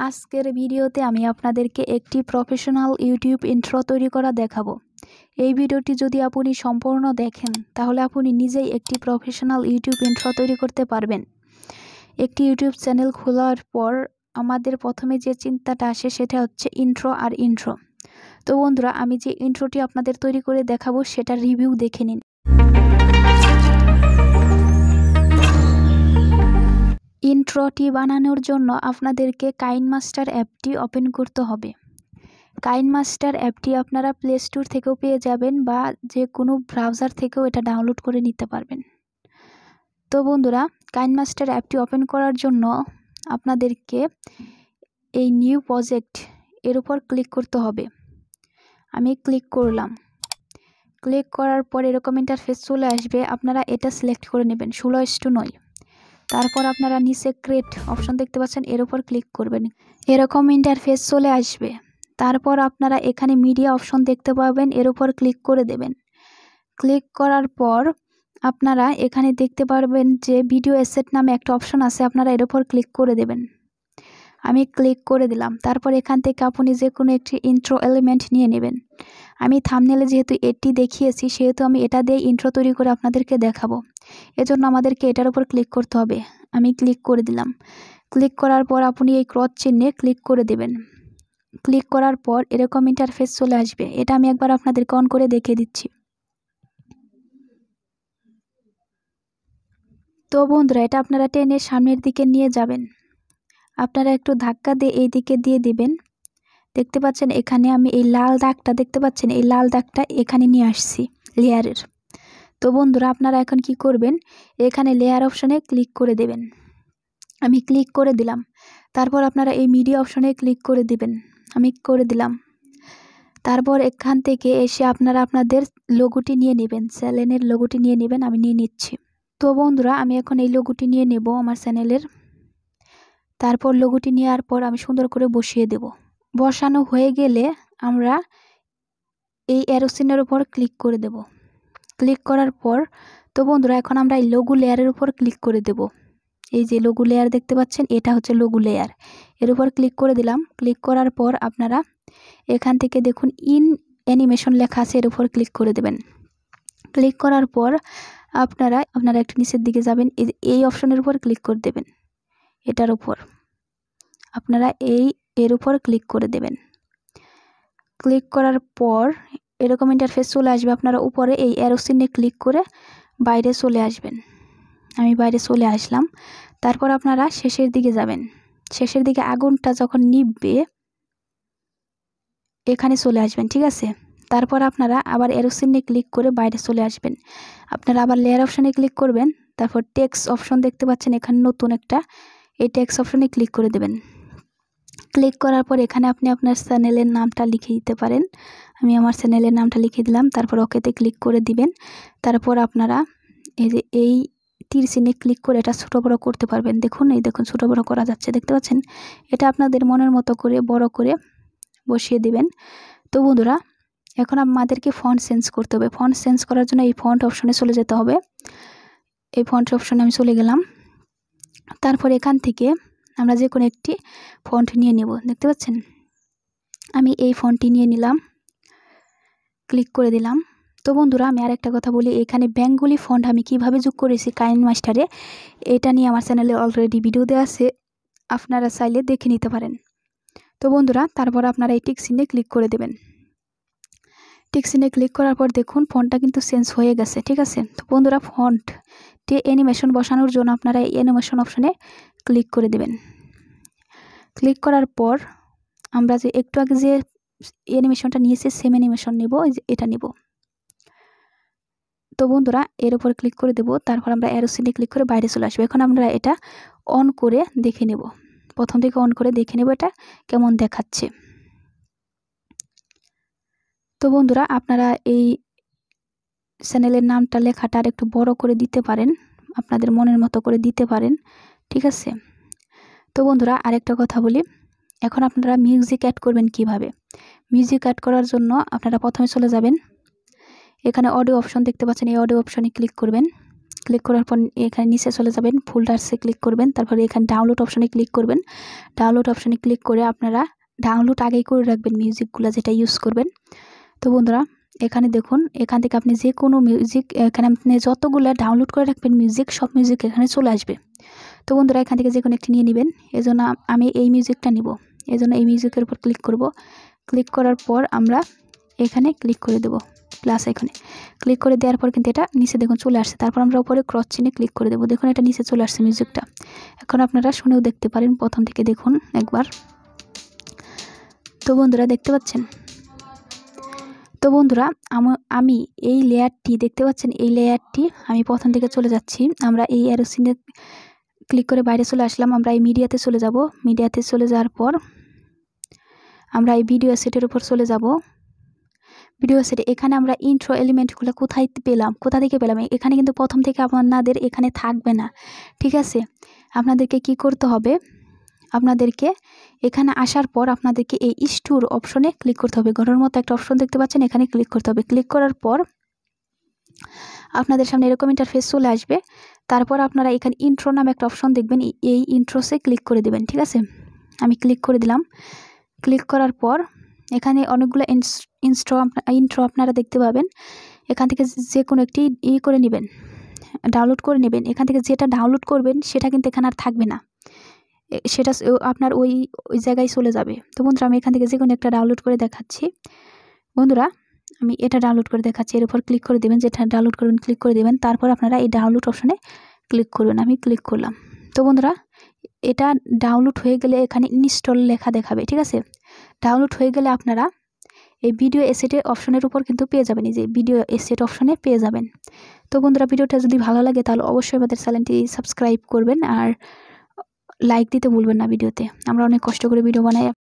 আজকের ভিডিওতে আমি আপনাদেরকে একটি প্রফেশনাল ইউটিউব ইন্ট্রো তৈরি করা দেখাবো। এই ভিডিওটি যদি আপনি সম্পূর্ণ দেখেন তাহলে আপনি নিজেই একটি প্রফেশনাল ইউটিউব ইন্ট্রো তৈরি করতে পারবেন। একটি ইউটিউব চ্যানেল খোলার পর আমাদের প্রথমে যে চিন্তাটা আসে সেটা হচ্ছে ইন্ট্রো। তো বন্ধুরা, আমি যে ইন্ট্রোটি আপনাদের তৈরি করে দেখাবো সেটার রিভিউ দেখে নিন। ইন্ট্রোটি বানানোর জন্য আপনাদেরকে কাইনমাস্টার অ্যাপটি ওপেন করতে হবে। কাইনমাস্টার অ্যাপটি আপনারা প্লে স্টোর থেকেও পেয়ে যাবেন বা যে কোনো ব্রাউজার থেকেও এটা ডাউনলোড করে নিতে পারবেন। তো বন্ধুরা, কাইনমাস্টার অ্যাপটি ওপেন করার জন্য আপনাদেরকে এই নিউ প্রজেক্ট এর উপর ক্লিক করতে হবে। আমি ক্লিক করলাম। ক্লিক করার পর এরকম ইন্টারফেস চলে আসবে। আপনারা এটা সিলেক্ট করে নেবেন 16:9। তারপর আপনারা নিচে ক্রিয়েট অপশন দেখতে পাচ্ছেন, এর উপর ক্লিক করবেন। এরকম ইন্টারফেস চলে আসবে। তারপর আপনারা এখানে মিডিয়া অপশন দেখতে পাবেন, এর উপর ক্লিক করে দেবেন। ক্লিক করার পর আপনারা এখানে দেখতে পারবেন যে ভিডিও অ্যাসেট নামে একটা অপশন আছে, আপনারা এর উপর ক্লিক করে দেবেন। আমি ক্লিক করে দিলাম। তারপর এখান থেকে আপনি যে কোনো একটি ইন্ট্রো এলিমেন্ট নিয়ে নেবেন। আমি থাম্বনেলে যেহেতু এটি দেখিয়েছি সেহেতু আমি এটা দিয়ে ইন্ট্রো তৈরি করে আপনাদেরকে দেখাবো। এজন্য আমাদেরকে এটার উপর ক্লিক করতে হবে। আমি ক্লিক করে দিলাম। ক্লিক করার পর আপনি এই ক্রস চিহ্নে ক্লিক করে দেবেন। ক্লিক করার পর এরকম ইন্টারফেস চলে আসবে। এটা আমি একবার আপনাদেরকে অন করে দেখিয়ে দিচ্ছি। তো বন্ধুরা, এটা আপনারা টেনে সামনের দিকে নিয়ে যাবেন। আপনারা একটু ধাক্কা দিয়ে এই দিকে দিয়ে দিবেন। দেখতে পাচ্ছেন এখানে আমি এই লাল দাগটা দেখতে পাচ্ছেন, এই লাল দাগটা এখানে নিয়ে আসছি লেয়ারের। তো বন্ধুরা, আপনারা এখন কি করবেন, এখানে লেয়ার অপশনে ক্লিক করে দেবেন। আমি ক্লিক করে দিলাম। তারপর আপনারা এই মিডিয়া অপশনে ক্লিক করে দিবেন। আমি করে দিলাম। তারপর এখান থেকে এসে আপনারা আপনাদের লোগোটি নিয়ে নেবেন, চ্যানেলের লোগোটি নিয়ে নেবেন। আমি নিয়ে নিচ্ছি। তো বন্ধুরা, আমি এখন এই লোগোটি নিয়ে নেব আমার চ্যানেলের। তারপর লোগোটি নেওয়ার পর আমি সুন্দর করে বসিয়ে দেব। বসানো হয়ে গেলে আমরা এই অ্যারো চিহ্নের উপর ক্লিক করে দেব। ক্লিক করার পর তো বন্ধুরা, এখন আমরা এই লোগো লেয়ারের উপর ক্লিক করে দেব। এই যে লোগো লেয়ার দেখতে পাচ্ছেন, এটা হচ্ছে লোগো লেয়ার। এর উপর ক্লিক করে দিলাম। ক্লিক করার পর আপনারা এখান থেকে দেখুন ইন অ্যানিমেশন লেখা আছে, এর উপর ক্লিক করে দেবেন। ক্লিক করার পর আপনারা একটু নিচের দিকে যাবেন, এই অপশনের উপর ক্লিক করে দেবেন। এটার উপর আপনারা এর উপর ক্লিক করে দেবেন। ক্লিক করার পর এরকম ইন্টারফেস চলে আসবে। আপনারা উপরে এই অ্যারো চিহ্নে ক্লিক করে বাইরে চলে আসবেন। আমি বাইরে চলে আসলাম। তারপর আপনারা শেষের দিকে যাবেন। শেষের দিকে আগুনটা যখন নিভবে এখানে চলে আসবেন, ঠিক আছে। তারপর আপনারা আবার অ্যারো চিহ্নে ক্লিক করে বাইরে চলে আসবেন। আপনারা আবার লেয়ার অপশনে ক্লিক করবেন। তারপর টেক্সট অপশন দেখতে পাচ্ছেন এখানে নতুন একটা, এই টেক্সট অপশনে ক্লিক করে দেবেন। ক্লিক করার পর এখানে আপনি আপনার চ্যানেলের নামটা লিখে দিতে পারেন। আমি আমার চ্যানেলের নামটা লিখে দিলাম। তারপর ওকেতে ক্লিক করে দিবেন। তারপর আপনারা এই যে এই তীর চিহ্নে ক্লিক করে এটা ছোট বড় করতে পারবেন। দেখুন, এই দেখুন ছোট বড় করা যাচ্ছে, দেখতে পাচ্ছেন। এটা আপনাদের মনের মতো করে বড় করে বসিয়ে দিবেন। তো বন্ধুরা, এখন আমাদেরকে ফন্ট চেঞ্জ করতে হবে। ফন্ট চেঞ্জ করার জন্য এই ফন্ট অপশনে চলে যেতে হবে। এই ফন্ট অপশনে আমি চলে গেলাম। তারপর এখান থেকে আমরা যে কোনো একটি ফন্ট নিয়ে নেব, দেখতে পাচ্ছেন। আমি এই ফন্টটি নিয়ে নিলাম। ক্লিক করে দিলাম। তো বন্ধুরা, আমি আরেকটা কথা বলি, এখানে বেঙ্গলি ফন্ট আমি কিভাবে যোগ করেছি কাইনমাস্টারে, এটা নিয়ে আমার চ্যানেলে অলরেডি ভিডিও দেওয়া আছে, আপনারা চাইলে দেখে নিতে পারেন। তো বন্ধুরা, তারপর আপনারা এই টিক চিহ্নে ক্লিক করে দেবেন। টিক চিহ্নে ক্লিক করার পর দেখুন ফন্টটা কিন্তু চেঞ্জ হয়ে গেছে, ঠিক আছে। তো বন্ধুরা, ফন্টে অ্যানিমেশন বসানোর জন্য আপনারা এই অ্যানিমেশন অপশনে ক্লিক করে দেবেন। ক্লিক করার পর আমরা যে একটু আগে যে অ্যানিমেশনটা নিয়েছি সেম অ্যানিমেশন নেব, এটা নেব। তো বন্ধুরা, এর উপর ক্লিক করে দেব। তারপর আমরা অ্যারো চিহ্নে ক্লিক করে বাইরে চলে আসবো। এখন আমরা এটা অন করে দেখে নেব। প্রথম থেকে অন করে দেখে নেব এটা কেমন দেখাচ্ছে। তো বন্ধুরা, আপনারা এই চ্যানেলের নামটা লেখাটা আর একটু বড় করে দিতে পারেন, আপনাদের মনের মতো করে দিতে পারেন, ঠিক আছে। তো বন্ধুরা, আরেকটা কথা বলি, এখন আপনারা মিউজিক অ্যাড করবেন কিভাবে। মিউজিক অ্যাড করার জন্য আপনারা প্রথমে চলে যাবেন, এখানে অডিও অপশন দেখতে পাচ্ছেন, এই অডিও অপশনে ক্লিক করবেন। ক্লিক করার পর এখানে নিচে চলে যাবেন, ফোল্ডার্সে ক্লিক করবেন, তারপরে এখানে ডাউনলোড অপশনে ক্লিক করবেন। ডাউনলোড অপশনে ক্লিক করে আপনারা ডাউনলোড আগেই করে রাখবেন মিউজিকগুলো যেটা ইউজ করবেন। তো বন্ধুরা এখানে দেখুন, এখান থেকে আপনি যে কোনো মিউজিক, এখানে আপনি যতগুলো ডাউনলোড করে রাখবেন মিউজিক, সব মিউজিক এখানে চলে আসবে। তো বন্ধুরা এখান থেকে যে কোনো একটি নিয়ে নেবেন। এজন্য আমি এই মিউজিকটা নিব, এজন্য এই মিউজিকের উপর ক্লিক করব। ক্লিক করার পর আমরা এখানে ক্লিক করে দেব, প্লাস এখানে ক্লিক করে দেওয়ার পর কিন্তু এটা নিচে দেখুন চলে আসছে। তারপর আমরা উপরে ক্রস চিহ্নে ক্লিক করে দেবো, দেখুন এটা নিচে চলে আসছে মিউজিকটা। এখন আপনারা শুনেও দেখতে পারেন, প্রথম থেকে দেখুন একবার। তো বন্ধুরা দেখতে পাচ্ছেন, তো বন্ধুরা আমি এই লেয়ারটি দেখতে পাচ্ছেন, এই লেয়ারটি আমি প্রথম থেকে চলে যাচ্ছি। আমরা এই অ্যারো চিহ্নে ক্লিক করে বাইরে চলে আসলাম, আমরা এই মিডিয়াতে চলে যাব। মিডিয়াতে চলে যাওয়ার পর আমরা এই ভিডিও সেটের উপর চলে যাব। ভিডিও সেটে এখানে আমরা ইন্ট্রো এলিমেন্টগুলো কোথায় পেলাম, কোথা থেকে পেলাম, এখানে কিন্তু প্রথম থেকে আপনাদের এখানে থাকবে না, ঠিক আছে। আপনাদেরকে কি করতে হবে, আপনাদেরকে এখানে আসার পর আপনাদেরকে এই স্টোর অপশনে ক্লিক করতে হবে। ঘরের মতো একটা অপশন দেখতে পাচ্ছেন, এখানে ক্লিক করতে হবে। ক্লিক করার পর আপনাদের সামনে এরকম ইন্টারফেস চলে আসবে। তারপর আপনারা এখানে ইন্ট্রো নামে একটা অপশন দেখবেন, এই ইন্ট্রোসে ক্লিক করে দেবেন, ঠিক আছে। আমি ক্লিক করে দিলাম। ক্লিক করার পর এখানে অনেকগুলো ইন্ট্রো আপনারা দেখতে পাবেন। এখান থেকে যে কোনো একটি করে নেবেন, ডাউনলোড করে নেবেন। এখান থেকে যেটা ডাউনলোড করবেন সেটা কিন্তু এখানে আর থাকবে না, সেটা আপনার ওই জায়গায় চলে যাবে। তো বন্ধুরা আমি এখান থেকে যে কোনো একটা ডাউনলোড করে দেখাচ্ছি। বন্ধুরা আমি এটা ডাউনলোড করে দেখাচ্ছি, এর উপর ক্লিক করে দেবেন, যেটা ডাউনলোড করবেন ক্লিক করে দেবেন। তারপর আপনারা এই ডাউনলোড অপশনে ক্লিক করবেন, আমি ক্লিক করলাম। তো বন্ধুরা এটা ডাউনলোড হয়ে গেলে এখানে ইনস্টল লেখা দেখাবে, ঠিক আছে। ডাউনলোড হয়ে গেলে আপনারা এই ভিডিও এসেটের অপশনের উপর কিন্তু পেয়ে যাবেন, এই যে ভিডিও এসেট অপশনে পেয়ে যাবেন। তো বন্ধুরা ভিডিওটা যদি ভালো লাগে তাহলে অবশ্যই আমাদের চ্যানেলটি সাবস্ক্রাইব করবেন আর লাইক দিতে ভুলবেন না ভিডিওতে। আমরা অনেক কষ্ট করে ভিডিও বানাই।